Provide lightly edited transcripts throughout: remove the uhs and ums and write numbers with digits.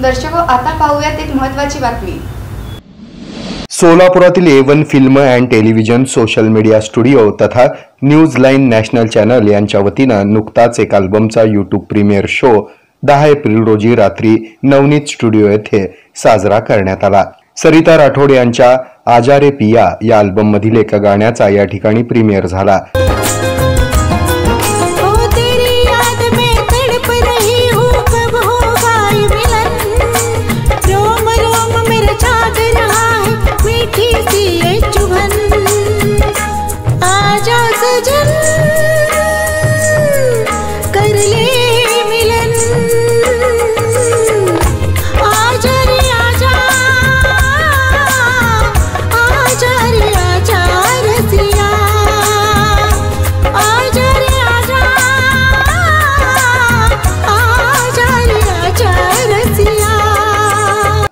दर्शको, आता पाहूयात एक महत्त्वाची बातमी। सोलापुरातील A1 film and television social media studio तथा न्यूज लाईन नॅशनल चॅनल यांच्या वतीनं नुकताच एक अल्बमचा यूट्यूब प्रीमियर शो 10 एप्रिल रोजी रात्री नवनीत स्टुडिओ येथे साजरा करण्यात आला। सरिता राठोड यांच्या आजा रे पिया या अल्बम मधील एका गाण्याचा या ठिकाणी प्रीमियर झाला।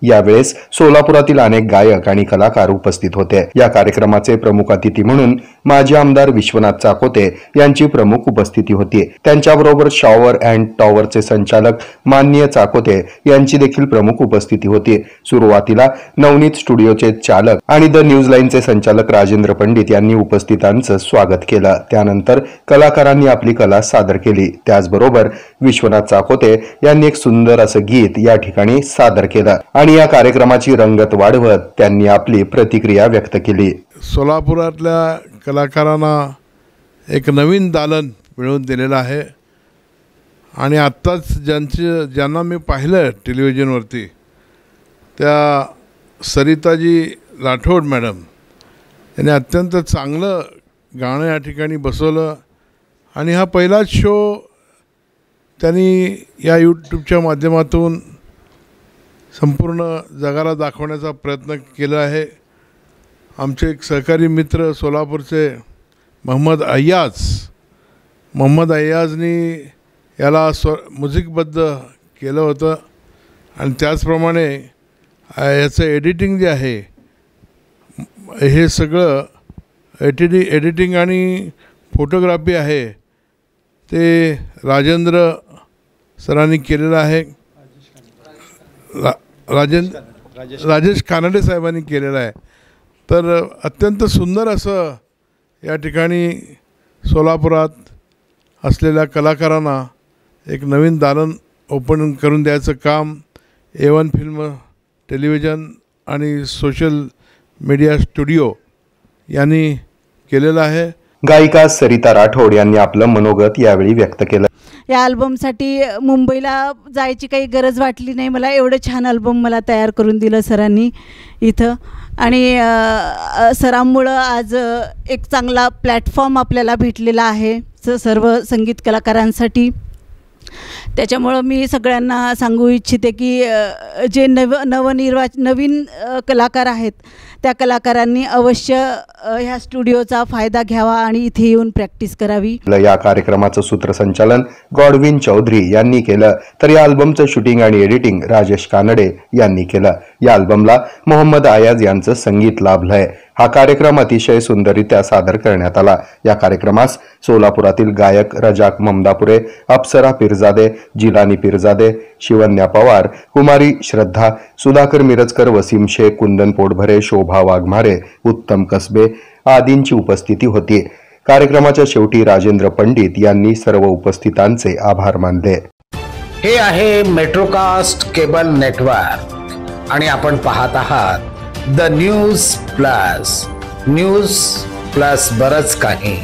यावेळेस सोलापुरातील अनेक गायक आणि कलाकार उपस्थित होते। या कार्यक्रमाचे प्रमुख अतिथी म्हणून माजी आमदार विश्वनाथ चाकोते यांची प्रमुख उपस्थिती होती। त्यांच्याबरोबर शॉवर अँड टॉवरचे संचालक माननीय चाकोते यांची देखील प्रमुख उपस्थिती होती। सुरुवातीला नवनीत स्टुडिओचे चालक आणि द न्यूज लाईनचे संचालक राजेंद्र पंडित यांनी उपस्थितांचं स्वागत केलं। त्यानंतर कलाकारांनी आपली कला सादर केली। त्याचबरोबर विश्वनाथ चाकोते यांनी एक सुंदर असं गीत या ठिकाणी सादर केलं आणि या कार्यक्रमाची रंगत वाढवत त्यांनी आपली प्रतिक्रिया व्यक्त केली। सोलापुरातल्या कलाकारांना एक नवीन दालन मिळवून दिलेलं आहे आणि आत्ताच ज्यांना मी पाहिलं टेलिव्हिजनवरती त्या सरिताजी राठोड मॅडम यांनी अत्यंत चांगलं गाणं या ठिकाणी बसवलं आणि हा पहिलाच शो त्यांनी या यूट्यूबच्या माध्यमातून संपूर्ण जगाला दाखवण्याचा प्रयत्न केला आहे। आमचे एक सहकारी मित्र सोलापूरचे मोहम्मद अय्याजनी याला म्युझिकबद्ध केलं होतं आणि त्याचप्रमाणे याचं एडिटिंग जे आहे हे सगळं एडिटिंग आणि फोटोग्राफी आहे ते राजेंद्र सरांनी केलेलं आहे। राजेश कानडे साहेबांनी केलेलं आहे। तर अत्यंत सुंदर असं या ठिकाणी सोलापुरात असलेल्या कलाकारांना एक नवीन दालन ओपन करून द्यायचं काम A1 फिल्म टेलिव्हिजन आणि सोशल मीडिया स्टुडिओ यांनी केलेलं आहे। गायिका सरिता राठोड यांनी आपलं मनोगत यावेळी व्यक्त केलं। या अल्बमसाठी मुंबईला जायची काही गरज वाटली नाही मला। एवढं छान अल्बम मला तयार करून दिलं सरांनी इथं आणि सरांमुळं आज एक चांगला प्लॅटफॉर्म आपल्याला भेटलेला आहे सर्व संगीत कलाकारांसाठी। त्याच्यामुळं मी सगळ्यांना सांगू इच्छिते की जे नवीन कलाकार आहेत त्या कलाकारांनी अवश्य ह्या स्टुडिओचा फायदा घ्यावा आणि इथे येऊन प्रॅक्टिस करावी। या कार्यक्रमाचं सूत्रसंचालन गॉडविन चौधरी यांनी केलं तर या अल्बमचं शूटिंग आणि एडिटिंग राजेश कानडे यांनी केलं। या अल्बमला मोहम्मद अय्याज यांचं संगीत लाभलंय। हा कार्यक्रम अतिशय सुंदररित्या सादर करण्यात आला। या कार्यक्रमास सोलापुरातील गायक रजाक ममदापुरे, अप्सरा पिरजादे, जिलानी पिरजादे, शिवन्या पवार, कुमारी श्रद्धा, सुधाकर मिरजकर, वसीम शेख, कुंदन पोटभरे, शोभा वाघमारे, उत्तम कसबे आदींची उपस्थिती होती। कार्यक्रमाच्या शेवटी राजेंद्र पंडित यांनी सर्व उपस्थितांचे आभार मानले। हे आहे मेट्रोकास्ट केबल नेटवर्क आणि आपण पाहत आहात द न्यूज प्लस बरच काही।